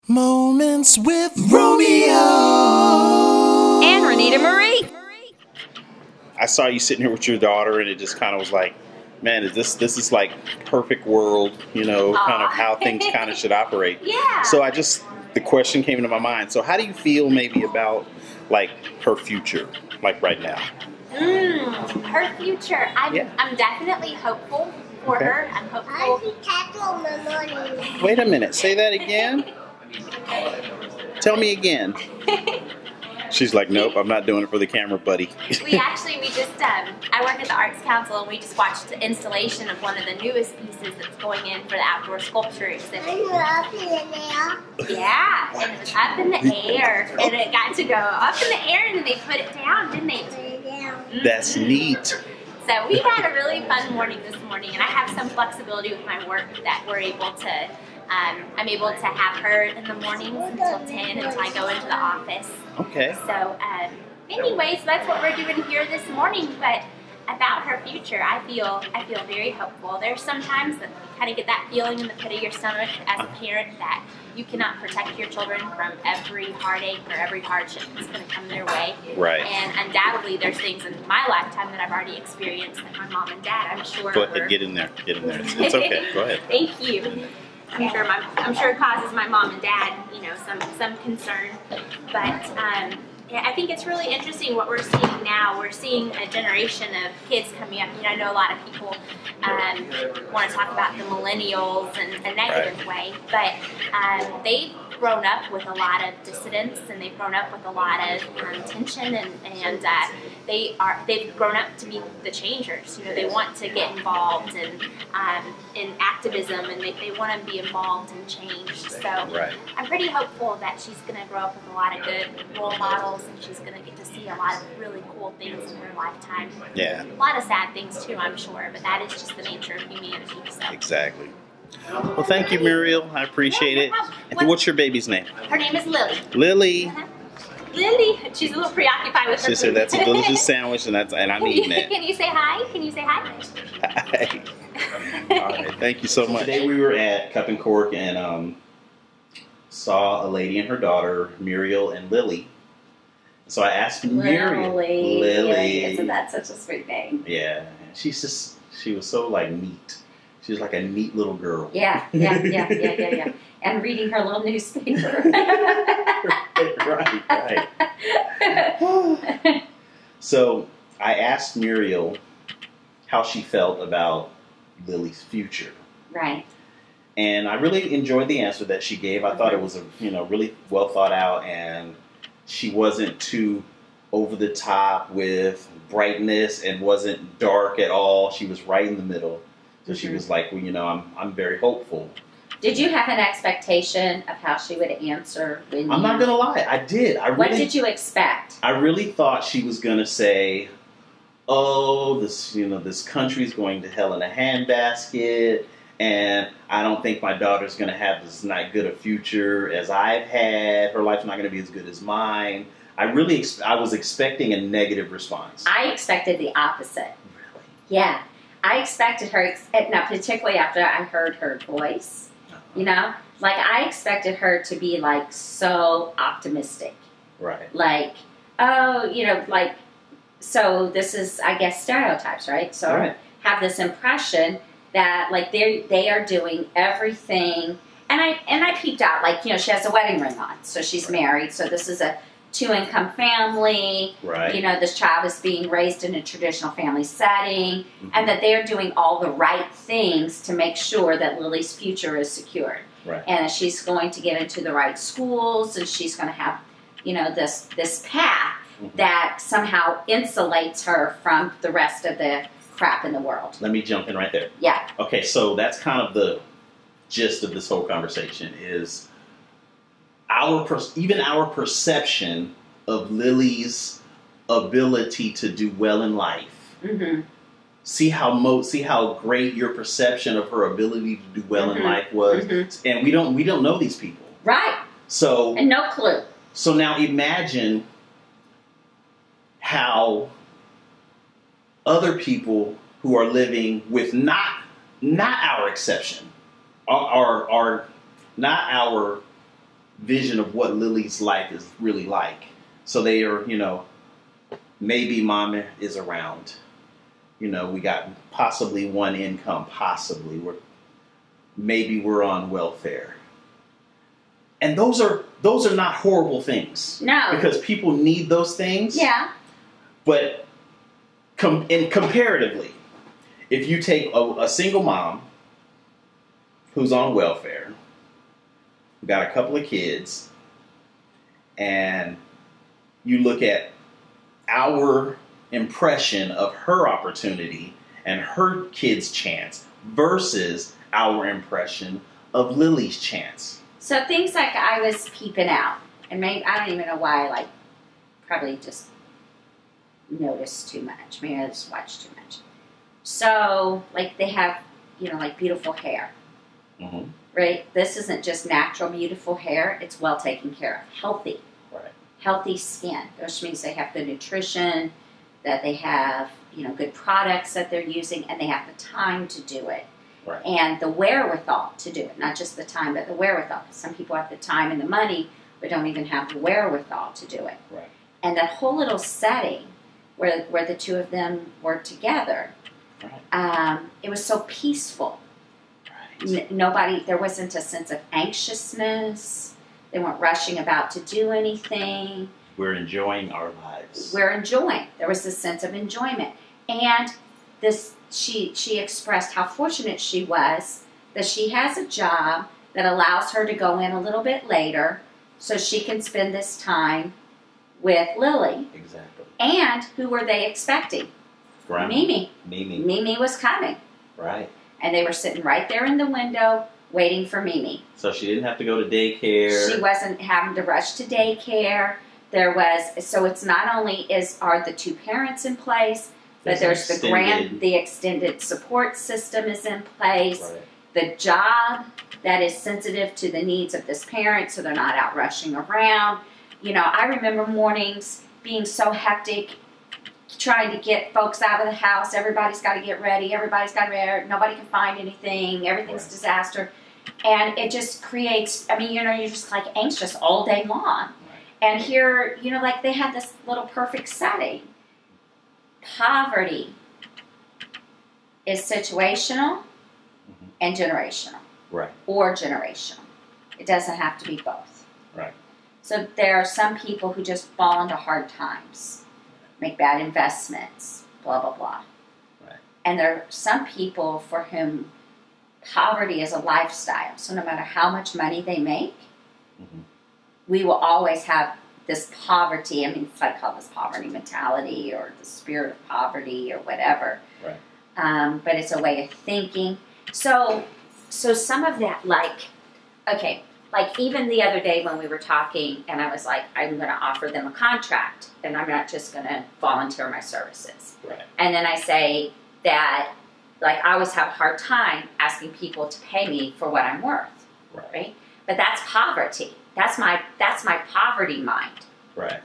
Moments with Romeo and Renita Marie. I saw you sitting here with your daughter, and it just kind of was like, man, this is like perfect world, kind of how things kind of should operate. Yeah. So the question came into my mind. So how do you feel maybe about like her future, like right now? Her future. I'm definitely hopeful for her. I'm hopeful. Wait a minute. Say that again. Tell me again. She's like, nope, I'm not doing it for the camera, buddy. I work at the Arts Council, and we just watched the installation of one of the newest pieces that's going in for the outdoor sculpture exhibit. Up in the air? Yeah, and it was up in the air, and it got to go up in the air, and then they put it down, didn't they? Put it down. That's neat. So we had a really fun morning this morning, and I have some flexibility with my work that we're able to, I'm able to have her in the mornings until 10 until I go into the office. Okay. So anyways, that's what we're doing here this morning, but about her future, I feel very hopeful. There's sometimes that you kind of get that feeling in the pit of your stomach as a parent that you cannot protect your children from every heartache or every hardship that's going to come their way. Right. And undoubtedly, there's things in my lifetime that I've already experienced that my mom and dad, I'm sure. Go ahead, get in there. It's okay. Go ahead. Thank you. I'm sure it causes my mom and dad, some concern. But I think it's really interesting what we're seeing now. We're seeing a generation of kids coming up. I know a lot of people want to talk about the millennials in a negative way, but they've grown up with a lot of dissidence, and they've grown up with a lot of tension, and they've grown up to be the changers. They want to get involved in activism, and they want to be involved in change. So I'm pretty hopeful that she's going to grow up with a lot of good role models, and she's going to get to see a lot of really cool things in her lifetime. Yeah. A lot of sad things too, I'm sure, but that is just the nature of humanity. So. Exactly. Well, thank you, Muriel. I appreciate it. And what's your baby's name? Her name is Lily. Lily. Lily. She's a little preoccupied with her She said food. that's a delicious sandwich, and I'm eating it. Can you say hi? Can you say hi? Hi. All right. Thank you so much. Today we were at Cup and Cork and saw a lady and her daughter, Muriel and Lily. So I asked Muriel. Lily. Isn't that such a sweet name? Yeah. She was so like neat. She was like a neat little girl. Yeah. And reading her little newspaper. Right. So I asked Muriel how she felt about Lily's future. Right. And I really enjoyed the answer that she gave. I thought it was really well thought out, and she wasn't too over the top with brightness and wasn't dark at all. She was right in the middle. So she was like, well, I'm very hopeful. Did you have an expectation of how she would answer? I'm not going to lie. I did. What did you expect? I really thought she was going to say, oh, this country's going to hell in a handbasket, and I don't think my daughter's going to have as not good a future as I've had. Her life's not going to be as good as mine. I was expecting a negative response. I expected the opposite. Really? Yeah. I expected her, now particularly after I heard her voice, like I expected her to be like so optimistic. Right. Like, oh, so this is, I guess, stereotypes, right? So have this impression that like they are doing everything, and I peeped out, like, she has a wedding ring on, so she's married, so this is a 2-income family, this child is being raised in a traditional family setting, and that they're doing all the right things to make sure that Lily's future is secured. Right. And that she's going to get into the right schools, and she's going to have, this path that somehow insulates her from the rest of the crap in the world. Let me jump in right there. Yeah. Okay, so that's kind of the gist of this whole conversation is our perception of Lily's ability to do well in life. Mm-hmm. See how great your perception of her ability to do well in life was, and we don't know these people, right? So and no clue. So now imagine how other people who are living with not our exception are not our vision of what Lily's life is really like. So they are, maybe mom is around. We got possibly one income, possibly. Maybe we're on welfare. And those are not horrible things. No. Because people need those things. Yeah. But comparatively, if you take a single mom who's on welfare, who got a couple of kids, and you look at our impression of her opportunity and her kid's chance versus our impression of Lily's chance. So things like I was peeping out, and maybe I don't even know why. Probably just noticed too much. Maybe I just watched too much. So they have beautiful hair, Mm-hmm. right? This isn't just natural beautiful hair; it's well taken care of, healthy. Right. Healthy skin, which means they have good nutrition, that they have good products that they're using, and they have the time to do it. Right. And the wherewithal to do it. Not just the time, but the wherewithal. Some people have the time and the money, but don't even have the wherewithal to do it. Right. And that whole little setting where the two of them were together, Right. It was so peaceful. Right. There wasn't a sense of anxiousness. They weren't rushing about to do anything. We're enjoying our lives. We're enjoying. There was this sense of enjoyment. And she expressed how fortunate she was that she has a job that allows her to go in a little bit later so she can spend this time with Lily. Exactly. And who were they expecting? Grandma. Mimi. Mimi. Mimi was coming. Right. And they were sitting right there in the window waiting for Mimi. So she didn't have to go to daycare. She wasn't having to rush to daycare. So it's not only are the two parents in place, but there's the extended support system is in place. Right. The job that is sensitive to the needs of this parent, so they're not out rushing around. I remember mornings being so hectic, trying to get folks out of the house. Everybody's got to get ready. Everybody's got to be ready. Nobody can find anything. Everything's Right. disaster. And it just creates, you're just anxious all day long. Right. And here, they had this little perfect setting. Poverty is situational Mm-hmm. and generational. Right. Or generational. It doesn't have to be both. Right. So there are some people who just fall into hard times, make bad investments, blah, blah, blah. Right. And there are some people for whom poverty is a lifestyle. So no matter how much money they make, Mm-hmm. we will always have this poverty. It's called this poverty mentality or the spirit of poverty or whatever. Right. But it's a way of thinking. So some of that, even the other day when we were talking, and I was like, I'm going to offer them a contract, and I'm not just going to volunteer my services. Right. And then I say that, I always have a hard time asking people to pay me for what I'm worth, right? But that's poverty. That's my poverty mind. Right.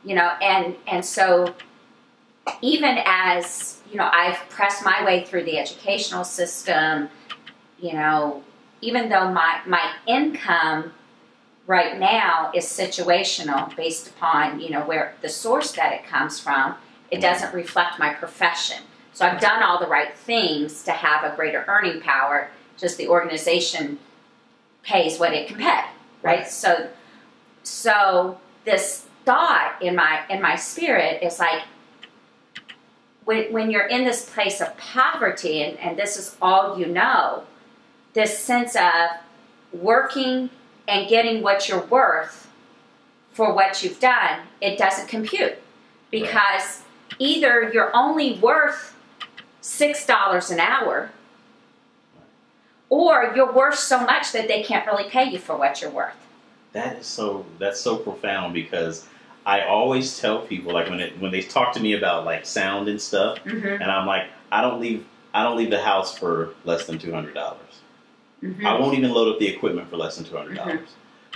And so even as, I've pressed my way through the educational system, even though my income right now is situational based upon, where the source that it comes from, it doesn't reflect my profession. So I've done all the right things to have a greater earning power, just the organization pays what it can pay, right? So this thought in my spirit is when you're in this place of poverty and this is all this sense of working and getting what you're worth for what you've done, it doesn't compute. Because either you're only worth $6 an hour, or you're worth so much that they can't really pay you for what you're worth. That's so profound, because I always tell people, when they talk to me about sound and stuff, Mm-hmm. and I'm like, I don't leave the house for less than $200. Mm-hmm. I won't even load up the equipment for less than $200. Mm-hmm.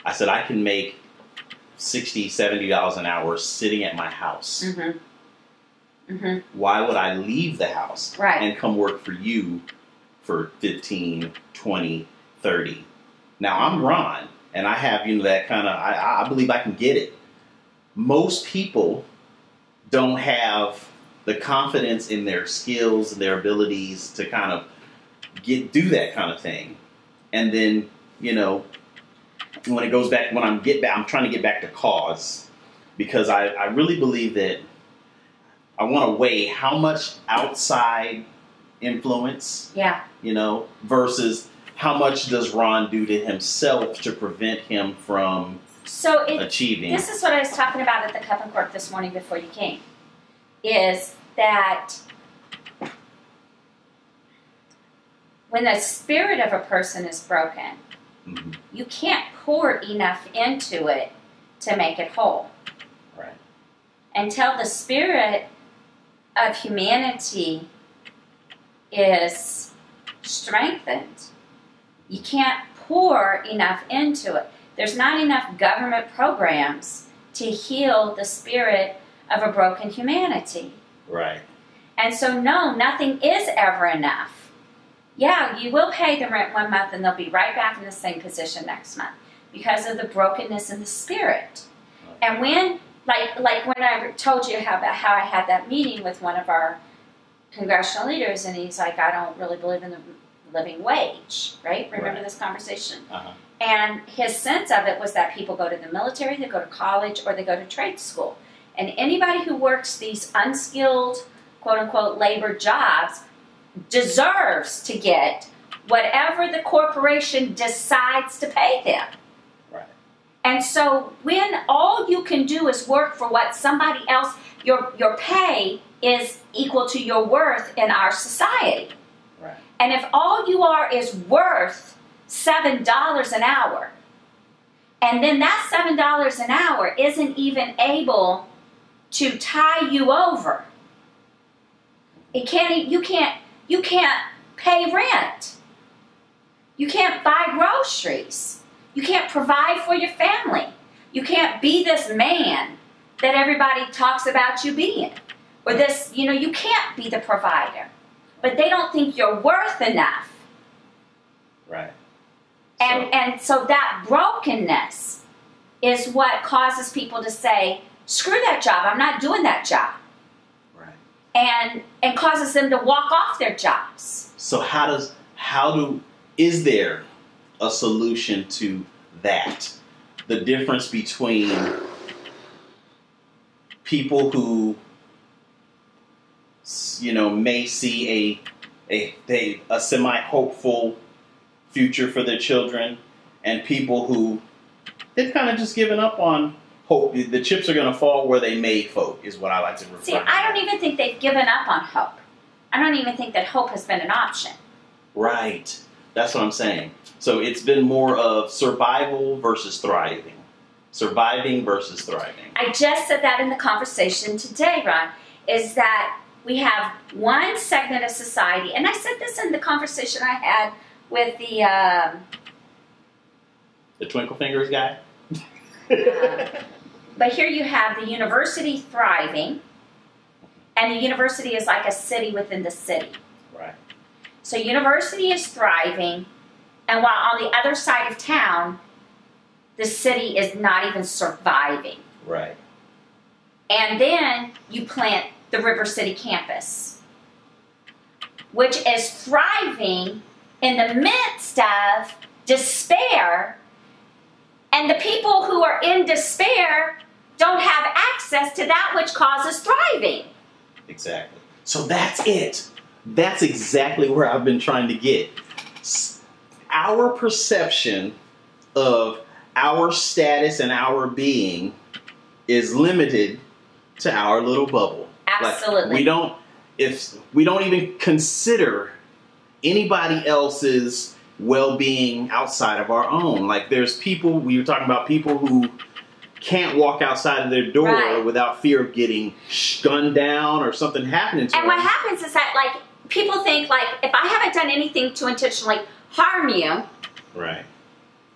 I said I can make $60, $70 an hour sitting at my house. Mm-hmm. Mm-hmm. Why would I leave the house Right. and come work for you for 15, 20, 30? Now I'm Ron, and I have, that kind of, I believe I can get it. Most people don't have the confidence in their skills and their abilities to kind of do that kind of thing. And then, when it goes back, I'm trying to get back to cause, because I really believe that I want to weigh how much outside influence, versus how much does Ron do to himself to prevent him from achieving. This is what I was talking about at the Cup and Cork this morning before you came, is that when the spirit of a person is broken, mm-hmm. you can't pour enough into it to make it whole. Right. Until the spirit of humanity is strengthened, you can't pour enough into it. There's not enough government programs to heal the spirit of a broken humanity. Right. And so, no, nothing is ever enough. Yeah, you will pay the rent one month and they'll be right back in the same position next month because of the brokenness in the spirit. And when, like when I told you how I had that meeting with one of our congressional leaders, and he's like, I don't really believe in the living wage, right? Remember this conversation? Uh-huh. And his sense of it was that people go to the military, they go to college, or they go to trade school. And anybody who works these unskilled, quote-unquote, labor jobs deserves to get whatever the corporation decides to pay them. Right. And so when all you can do is work for what somebody else, your pay is equal to your worth in our society. Right. And if all you are is worth $7 an hour, and then that $7 an hour isn't even able to tie you over, you can't pay rent. You can't buy groceries. You can't provide for your family. You can't be this man that everybody talks about you being. Or this, you can't be the provider. But they don't think you're worth enough. Right. And so that brokenness is what causes people to say, screw that job, I'm not doing that job. Right. And causes them to walk off their jobs. So is there a solution to that? The difference between people who, may see a semi-hopeful future for their children, and people who they've kind of just given up on hope. The chips are going to fall where they may fall, is what I like to refer to. See, I don't even think they've given up on hope. I don't even think that hope has been an option. Right. That's what I'm saying. So it's been more of survival versus thriving. Surviving versus thriving. I just said that in the conversation today, Ron, is that we have one segment of society, and I said this in the conversation I had with the Twinkle Fingers guy? But here you have the university thriving, and the university is like a city within the city. Right. So university is thriving, and while on the other side of town, the city is not even surviving. Right. And then you plant the River City campus, which is thriving in the midst of despair, and the people who are in despair don't have access to that which causes thriving. Exactly. So that's it. That's exactly where I've been trying to get. Our perception of our status and our being is limited to our little bubble. Absolutely. Like we don't even consider anybody else's well-being outside of our own. Like there's people, we were talking about people who can't walk outside of their door without fear of getting gunned down or something happening to them. And what happens is that, like, people think, like, if I haven't done anything to intentionally harm you, right,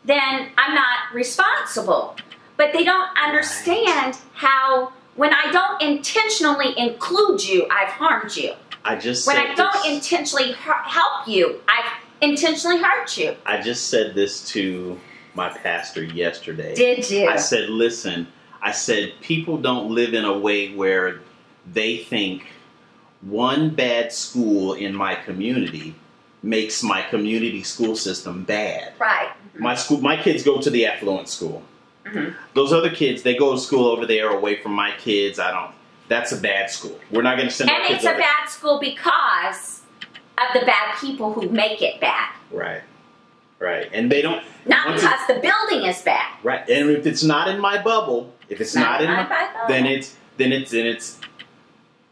then I'm not responsible. But they don't understand how, when I don't intentionally include you, I've harmed you. When I don't intentionally help you, I've intentionally hurt you. I just said this to my pastor yesterday. Did you? I said, listen, I said, people don't live in a way where they think one bad school in my community makes my community school system bad. Right. My kids go to the affluent school. Mm-hmm. Those other kids, they go to school over there away from my kids. That's a bad school. We're not going to send our kids over. And it's a bad school because of the bad people who make it bad. Right. Right. And they don't. Not because the building is bad. Right. And if it's not in my bubble, if it's not in my bubble, then it's.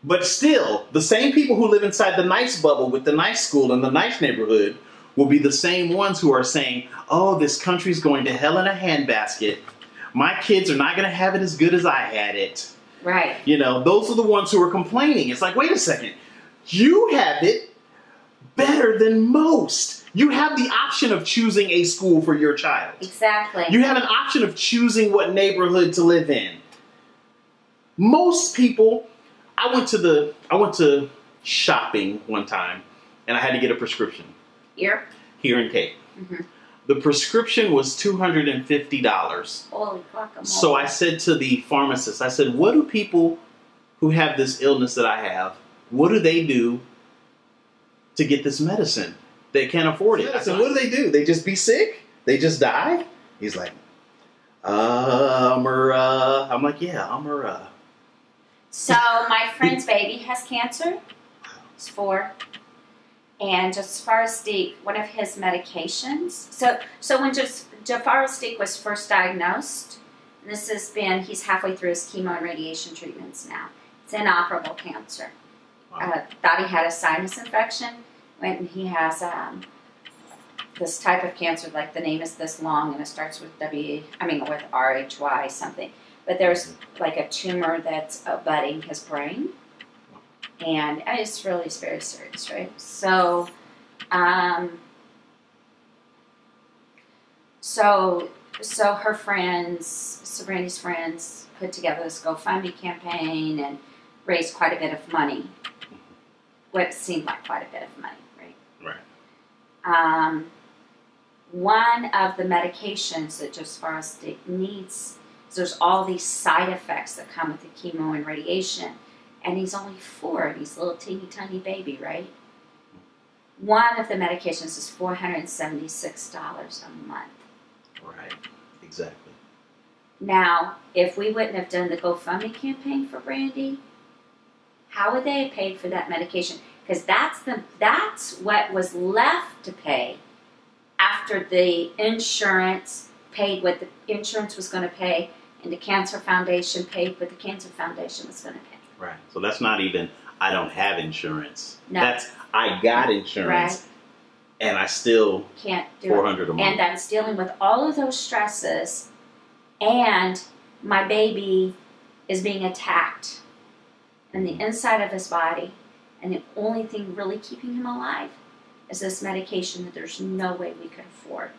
But still, the same people who live inside the nice bubble with the nice school and the nice neighborhood will be the same ones who are saying, "Oh, this country's going to hell in a handbasket. My kids are not going to have it as good as I had it." Right. You know, those are the ones who are complaining. It's like, wait a second, you have it better than most. You have the option of choosing a school for your child. Exactly. You have an option of choosing what neighborhood to live in. Most people, I went to shopping one time, and I had to get a prescription. Here in Cape. Mm-hmm. The prescription was $250. Holy guacamole. So I said to the pharmacist, I said, what do people who have this illness that I have, what do they do to get this medicine? They can't afford it. I said, what do? They just be sick? They just die? He's like, I'm like, yeah, So my friend's baby has cancer. It's 4. And just Steak, one of his medications. So when Steak was first diagnosed, he's halfway through his chemo and radiation treatments now. It's inoperable cancer. Wow. Thought he had a sinus infection. When he has this type of cancer, like the name is this long and it starts with with RHY something. But there's like a tumor that's budding his brain. And it's really very serious, right? So, her friends, so Brandy's friends, put together this GoFundMe campaign and raised quite a bit of money. What seemed like quite a bit of money, right? Right. One of the medications that just Steak needs, there's all these side effects that come with the chemo and radiation. And he's only 4, and he's a little teeny tiny baby, right? One of the medications is $476 a month. Right, exactly. Now, if we wouldn't have done the GoFundMe campaign for Brandy, how would they have paid for that medication? Because that's what was left to pay after the insurance paid what the insurance was going to pay, and the Cancer Foundation paid what the Cancer Foundation was going to pay. Right. So that's not even, I don't have insurance. No. That's, I got insurance, right. And I still can't do $400 it. a month. And I'm dealing with all of those stresses, and my baby is being attacked in the inside of his body, and the only thing really keeping him alive is this medication that there's no way we could afford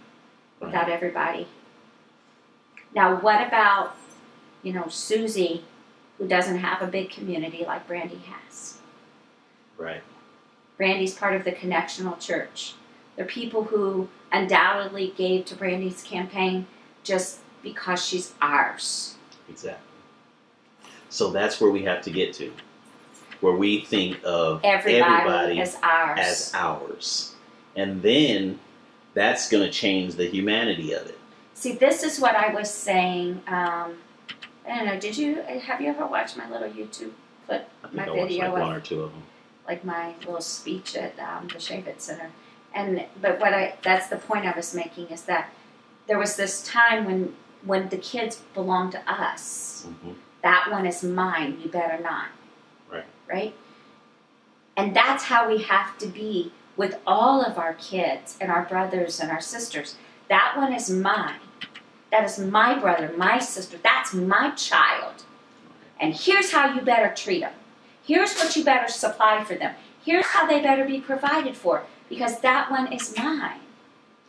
without everybody. Now, what about, Susie, who doesn't have a big community like Brandy has? Right. Brandy's part of the Connectional Church. They're people who undoubtedly gave to Brandy's campaign just because she's ours. Exactly. So that's where we have to get to, where we think of everybody as ours. And then that's going to change the humanity of it. See, this is what I was saying. I don't know. Have you ever watched my little YouTube clip? I think My I watched video like of 1 or 2 of them. like my little speech at the Shavit Center. But that's the point I was making, is that there was this time when the kids belong to us. Mm-hmm. That one is mine. You better not. Right. Right? And that's how we have to be with all of our kids and our brothers and our sisters. That one is mine. That is my brother, my sister. That's my child. And here's how you better treat them. Here's what you better supply for them. Here's how they better be provided for, because that one is mine.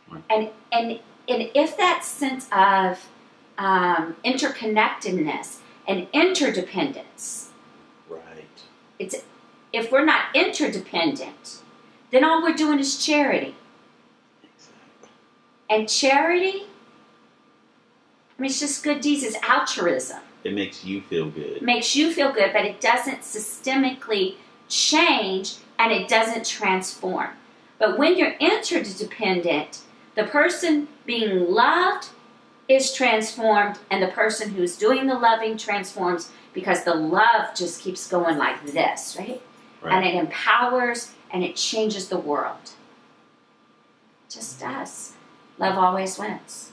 Right. And if that sense of interconnectedness and interdependence, right. If we're not interdependent, then all we're doing is charity. Exactly. And charity I mean, it's just good deeds. It's altruism. It makes you feel good. It makes you feel good, but it doesn't systemically change and it doesn't transform. But when you're interdependent, the person being loved is transformed, and the person who's doing the loving transforms, because the love just keeps going like this, right? And it empowers and it changes the world. It just does. Love always wins.